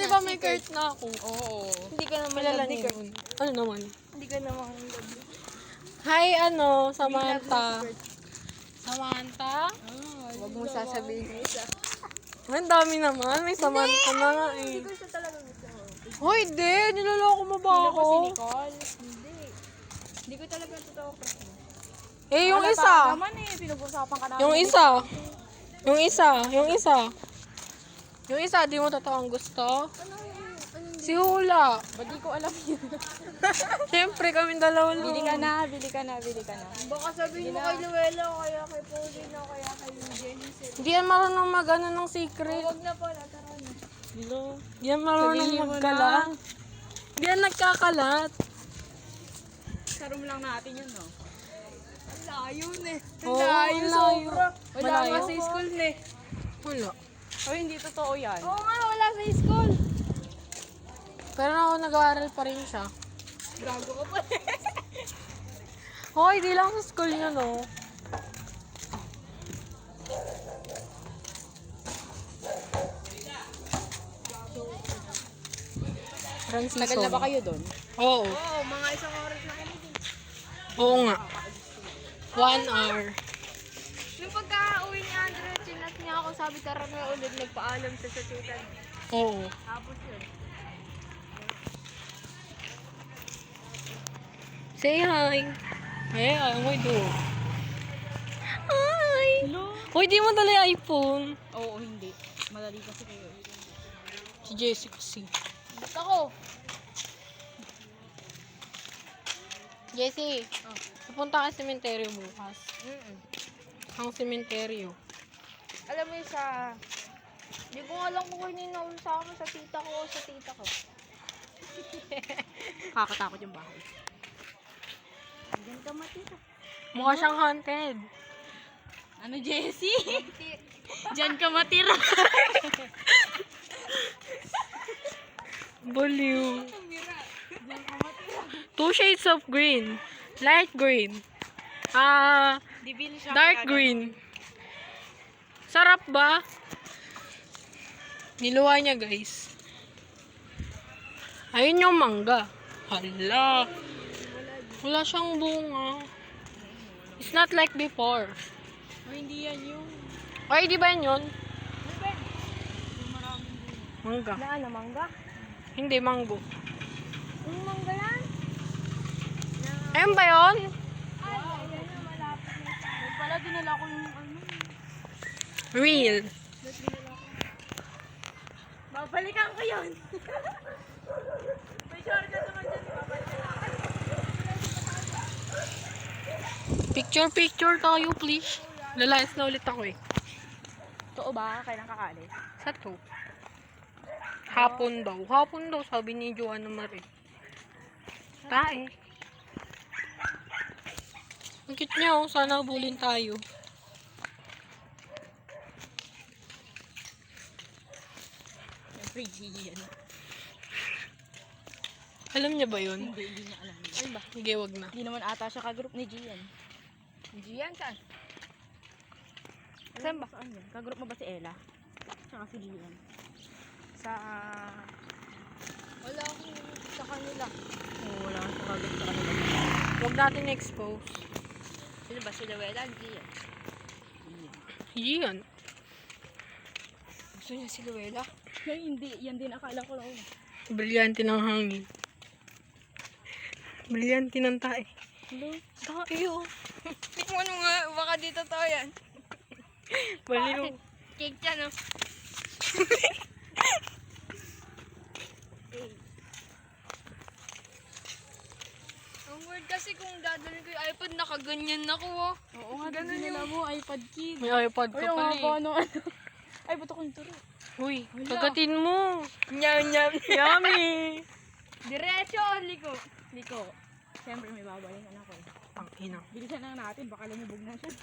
di ba may Kurt na ako? Oo. Hindi ka naman Kilala love ni niyo Kurt. yun. Ano naman? Hindi ka naman love. Hi, Samantha. Samantha? Huwag mo sasabihin mo isa. Ang dami naman. May Samantha na nga eh. Hindi ko siya talaga gusto. Hoy, di. Niloloko mo ba ako? Nicole? Hindi. Hindi ko talaga totoo crush mo. Eh, yung isa. Naman eh, pinag-usapan ka namin. Yung isa. Yung isa. Yung isa. Yung isa, di mo totoong gusto? Si Hula. Ba't di ko alam yun? Siyempre, kami dalawa lang. Bili ka na, bili ka na, bili ka na. Baka sabihin mo kay Luella o kaya kay Pauline o kaya kay Jenny. Hindi yan marunong mag-ano ng secret. Huwag na pala, tara na. Hindi yan marunong Sabihin mo magkalat. Hindi yan nagkakalat. Sa room lang natin yun, no? Ang layo na eh. Oo, ang layo. Wala Malayo. nga sa school na eh. Wala. O, hindi totoo yan. Oo nga, wala sa school. Pero ako nag-aaral pa rin siya. Gago ka pa. Hoy, di lang sa school niya, no? Francisco. Tagal na ba kayo doon? Oo. Oo, mga isang oras na kami din. Oo nga. 1 hour. Nung pagka-uwi ni Andrew, chinat niya ako, sabi tara na ulit, nagpaalam sa tita. Oo. Tapos yun. Say hi. Hey, I'm with you. Hi. Hoy, di mo dala yung iPhone. Oo, hindi. Madali kasi kayo. Si Jessie kasi. Ba't ako? Jessie, pupunta ka sa sementeryo bukas. Ang sementeryo. Alam mo yung sa... Hindi ko alam kung kanina usama sa tita ko o sa tita ko. Kakatakot yung bahay. Diyan ka matita. Mukha siyang haunted. Ano, Jessie? Diyan ka matira. Baliw. 2 shades of green. Light green. Dibili siya. Dark green. Sarap ba? Niluwa niya, guys. Ayun yung mangga. Hala. Wala siyang bunga. It's not like before. O, hindi yan yung... Ay, di ba yun? Mangga. Na ano, mangga? Hindi, mango. Yung mangga yan? Ayun ba yun? Ay, ayan na, malapit na. Ba't pala dinala ko yung ano? Real. Babalikan ko yun. May shortcut naman dyan, babalikan ako. Picture tayo, please. Lalayas na ulit ako eh. Totoo ba? Kailan kakalis? Sa to. Hapon daw. Hapon daw, sabi ni Joanna Marie. Tae. Ang cute niya, oh. Sana bulin tayo. Siyempre, yan. Alam niya ba yun? Hindi niya alam. Ano ba? Sige, wag na. Hindi naman ata siya ka-group ni Gian. Gian, saan? Saan ba? Saan yun? Ka-group mo ba si Ella? Tsaka si Gian. Sa... Wala akong sa kanila. Oo, wala kang ka-group sa kanila. Wag natin expose. Sino ba? Si Luella? Gian. Yan. Gusto niya si Luella? Ay, hindi. Yan din akala ko lang. Brilyante ng hangin. Brilyante ng tae. Hello? Tayo. Tingnan mo nga, baka dito to yan. Baliw. Cake siya, no? Ang weird kasi kung dadalhin ko yung iPad, nakaganyan ako, oh. Oo nga, ganun nila mo, iPad Kid. May iPad ka Ay, ang pala haba eh. no, ano. Ay, ba't ako yung turo? Uy, kagatin mo. Nyam, nyam. Yummy. Diretso, liko. Liko. Siyempre, may babalikan ako eh. Tangina. Bilisan lang natin, baka lumubog na siya.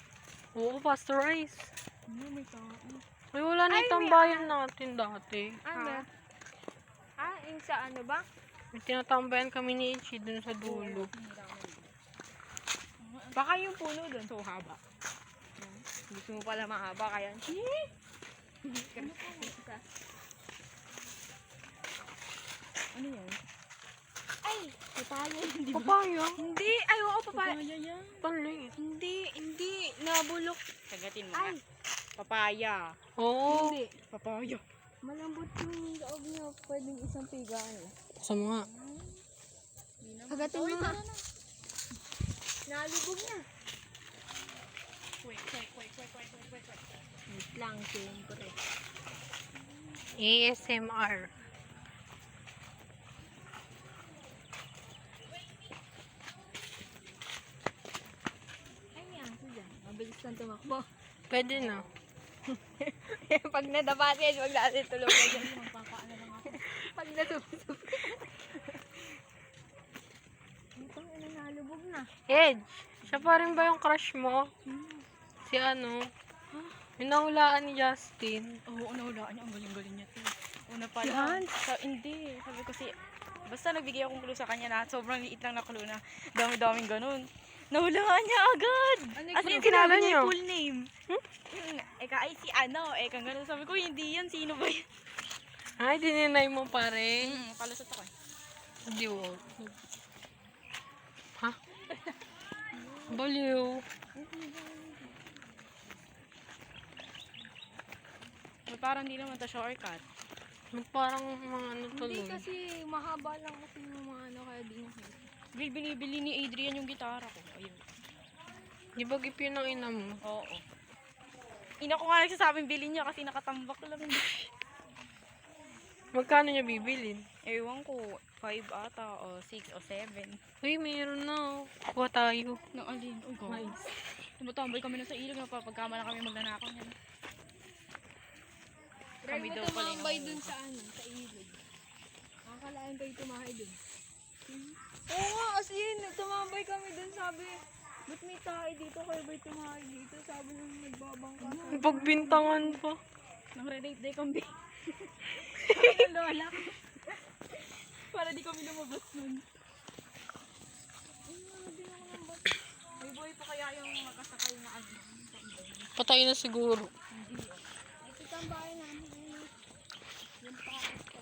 Oo, pasteurize. Ano, may tao. Ay, wala na itong bayan natin dati. Ano? Ah, yung sa ano ba? May tinatambayan kami ni Ichi dun sa dulo. Baka yung puno doon. So, haba. Gusto mo pala mahaba, kaya... Papaya, hindi ba? Papaya? Hindi, ay oo, papaya. Papaya yan. Panlit. Hindi, nabulok. Sagatin mo nga. Ay. Papaya. Oo. Hindi. Papaya. Malambot yung loob niya. Pwedeng isang pigaan eh. Sa mga. Hagatin mo nga. Nalubog na. Wait. Wait lang, siyempre. ASMR. Ay, may aso dyan. Mabilis lang tumakbo. Pwede na. Pag nadapatin, wag natin tulungan dyan. Magpapaano lang ako. Pag nasubsob. Itong ina nalubog na. Ed, siya pa rin ba yung crush mo? Si ano? Yung nahulaan ni Justin. Oo, nahulaan niya. Ang galing-galing niya. Una pa Yan? Hindi. Sabi ko basta nagbigay akong clue sa kanya na sobrang liit lang na clue na dami-daming ganun. Nahulaan niya agad. Ano As yung in, kilala sinabi niya niyo? yung full name. Eka, ay si ano. Eka, ganun. Sabi ko, hindi yan. Sino ba yan? Ay, dininay mo pa rin. Palusot ako. Hindi wo. Ha? Baliw. Parang hindi naman to shortcut. Parang mga ano Hindi tuloy. kasi mahaba lang kasi yung mga ano kaya di nakita. Binibili ni Adrian yung gitara ko. Ayun. Di ba gift yun ang ina mo? Oo. Ina ko nga nagsasabing bilhin niya kasi nakatambak lang. Magkano niya bibilin? Ewan ko, 5 ata, o 6 o 7. Uy, mayroon na. Kuha tayo. Nang alin? Uy, guys. Tumatambay kami na sa ilog na pagkama na kami magnanakaw niya. Kami daw pala yung tumambay dun sa ano, sa ilog. Nakakalain kayo tumahay dun. Oo nga, as in, tumambay kami dun, sabi, ba't may tayo dito, kayo ba'y tumahay dito? Sabi nung nagbabangka. Pagbintangan pa. Nang re-rate day kami. Lola. Para di kami lumabas nun. May boy pa kaya yung makasakay na agad. Patay na siguro. Ito tambayan namin. Yung pakas ka.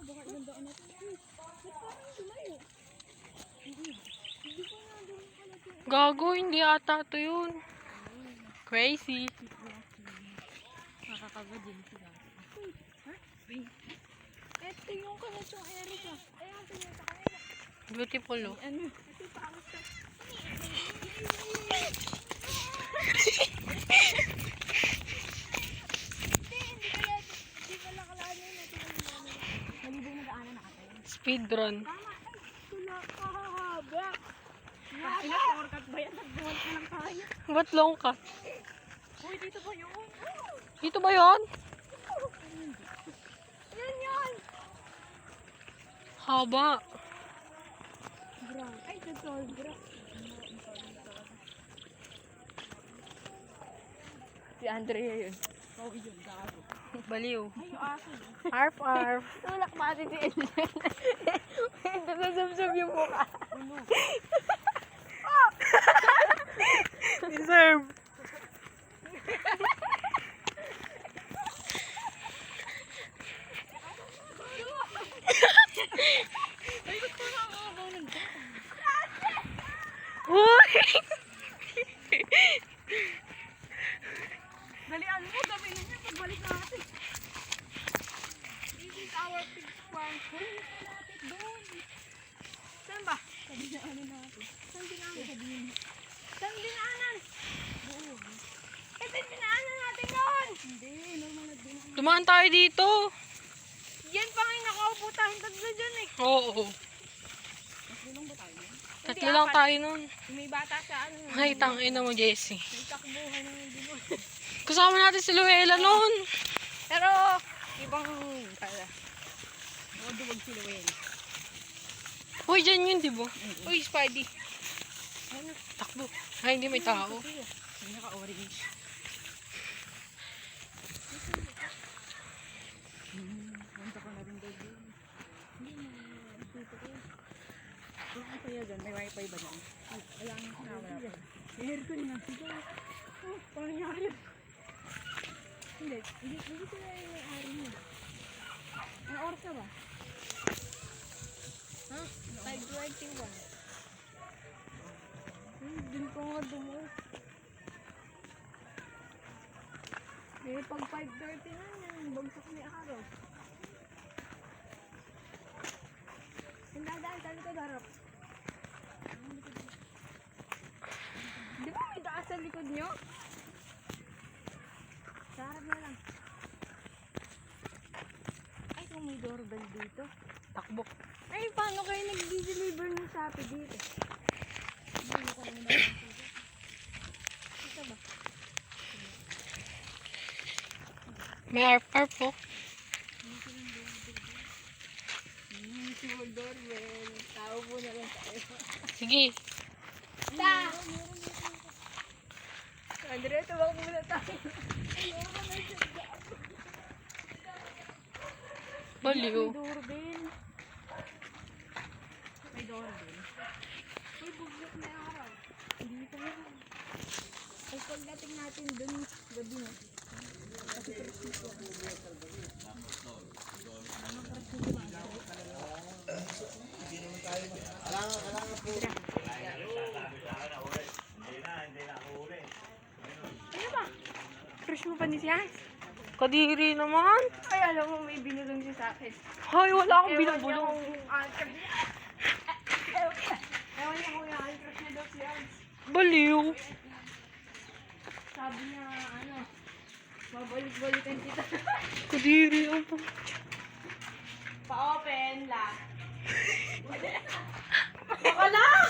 Baka ilang daan natin. Ba't parang sumayo? Hindi ko na doon pala ito. Gago, hindi ata to yun. Crazy. Nakakagod yun sila. Ito yung kalat yung Erika. Ay, ito yung sa kanila. Beautiful, oh. Ano? Ito yung pakas ka. Hindi pala kalano yun. Malibong na daanan na katayo. Speedrun. Tama, ay, tula, kahahaba. Ilang shortcut ba yan? Nagbuwan ka lang tayo. Ba't long ka? Uy, dito ba yun? Dito ba yun? Yan yan! Haba. Bra. Ay, totoo, bra. Si Andrea yun. Oo, yun. Gago. Baliw. Ay, yung aso. Arf, arf. Tulak pa si Ellen. Nasasabsab yung mukha. Deserve. Ay, ba't ko nakakabaw ng daan? Uy! Dalian mo, gawin niya pagbalik natin. This is our pig farm. Malapit doon. Saan ba? Sabi na ano natin. Saan dinaanan? Saan dinaanan? Doon. Eh, saan dinaanan natin yun? Hindi, normal na dinaanan. Dumaan tayo dito. Yan pa nga yung nakaupo tayong tatlo dyan eh. Oo. Tulong ba tayo? Tatlo lang tayo nun. May bata sa ano. Ay, tangina mo, Jessie. May takbuhan ng hindi mo. Kasama natin si Luella nun. Pero, ibang pala. Oo, duwag si Luwen. Uy, dyan yun, di ba? Uy, Spidey. Takbo. Ay, hindi may tao. Hindi naka-orange. Punta ka na rin daw dun. Hindi na. Dito ko. Ano kaya dyan? May wifi ba dyan? Ay, wala nga. Wala pa. Aircon na. Oh, parang nangyari. Hindi sila yung may-ari niya. Ano oras na ba? Ha? 5:21. Dun ko nga dumo. Eh, pag 5:30 na yan, bagsak ni araw. Ang dadaan sa likod harap. Di ba may daan sa likod nyo? Sa harap na lang. Ay, kung may doorbell dito. Takbo. Ay, paano kayo nag-deliver ng Shopee dito? Ano ko lang ba? Ito ba? May arp po. Sure doorbell. Tao po na lang tayo. Sige. Ta! Andre, tawag muna tayo. Baliw. May doorbell. May doorbell. Uy, bugok na araw. Hindi pa yan. Ay, pagdating natin dun, gabi na. Kasi Christmas yan. Ano ba? Crush mo pa ni siya? Kadiri naman. Ay, alam mo, may binulong siya sa akin. Hay, wala akong binubulong. Ewan niya kung yung crush niya daw siya. Baliw. Sabi niya, ano, mabalik-balikan kita. Kadiri ang Pa-open lang. Baka lang!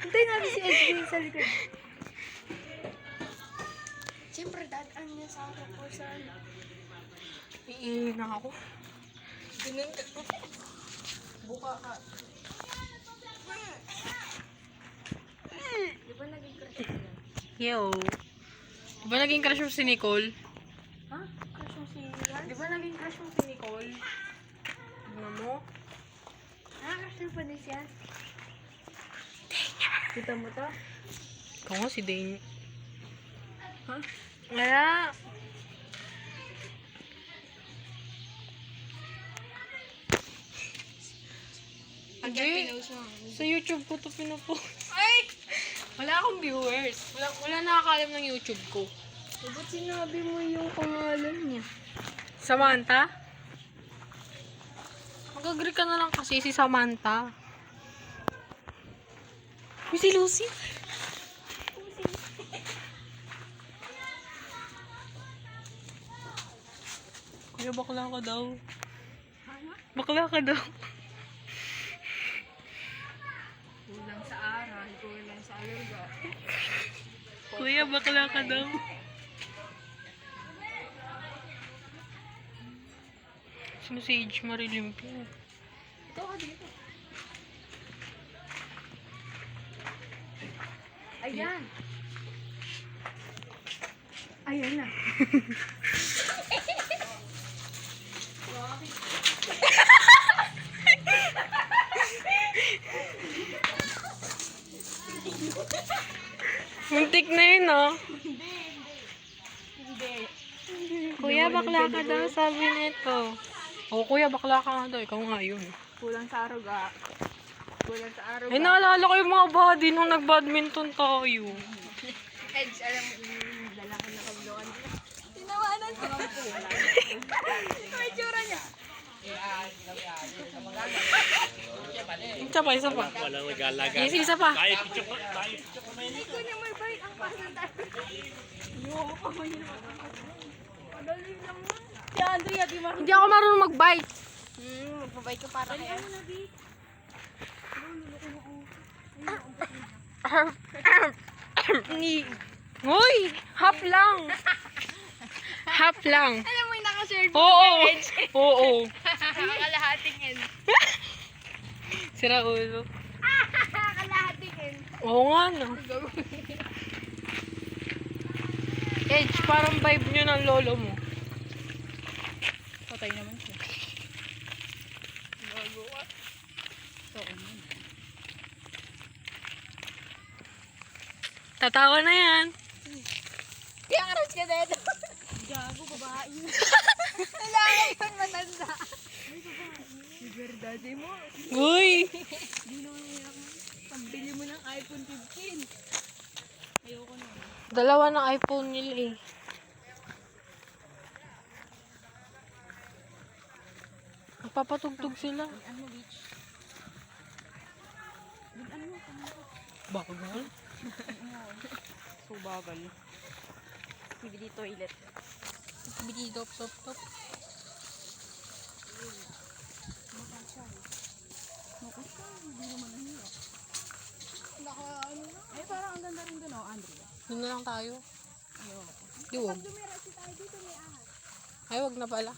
Hintayin natin si SJ sa likod. Siyempre, dadaan niya sa akin po sa ano. Iihi na ako. Buka ka. Di ba naging crush mo yan? Yo. Di ba naging crush mo si Nicole? Ha? Crush mo si Yan? Di ba naging crush mo si Nicole? Ano mo? Crush mo pa din siya? Kita mo to? Ikaw nga si Dane. Ha? Wala. Hindi. Sa YouTube ko to pinupost. Ay! Wala akong viewers. Wala nakakalam ng YouTube ko. Ba't sinabi mo yung pangalan niya? Samantha? Mag-agree ka na lang kasi si Samantha. Uy, si Lucy. Kuya, bakla ka daw. Bakla ka daw. Kulang sa aral, kulang sa alarga. Kuya, bakla ka daw. Si Sage Marilimpio. Ito ka dito. Ayan. Ayan na. Muntik na yun, oh. Hindi. Kuya, bakla ka daw, sabi nito. O, kuya, bakla ka nga daw. Ikaw nga yun. Kulang sa aruga. Kulang sa aruga. Ay, naalala ko yung mga body nung nag-badminton tayo. Edge, alam mo, yung lalaki na kablokan. Tinawanan ko. May tsura niya. Isa pa, isa pa. Walang nagalaga. Yes, isa pa. Tayo, picture ko. Tayo. Hindi ko niya may bike ang pasantan. Ayoko pa man yun. Madali lang man. Si Andrea, di marunong. Hindi ako marunong mag-bite. Magbabay ka para kaya. Ni. Hoy! Half lang. Half lang. Alam mo yung naka-serve Oo. Oo. Kalahating N. Sira ulo. Kalahating N. Oo nga, no. Edge, parang vibe nyo ng lolo mo. Patay naman siya. Bago ka. Tatawa na yan. Kaya karos ka dito. Gago, babae yun. Lalaki yun matanda. Verdade mo. Uy! Di naman yan. Pambili mo ng iPhone 15. Ayoko na. Dalawa ng iPhone nila eh. Magpapatugtog sila. Ano mo, bitch? Ano mo, Bagal? so bagal. Bibili toilet. Bigay top. Naka ano na. Ay, parang ang ganda rin dun, oh, Andre. Doon na lang tayo. Ayoko. Di wag. Lumera si tayo dito may ahas. Ay, wag na pala.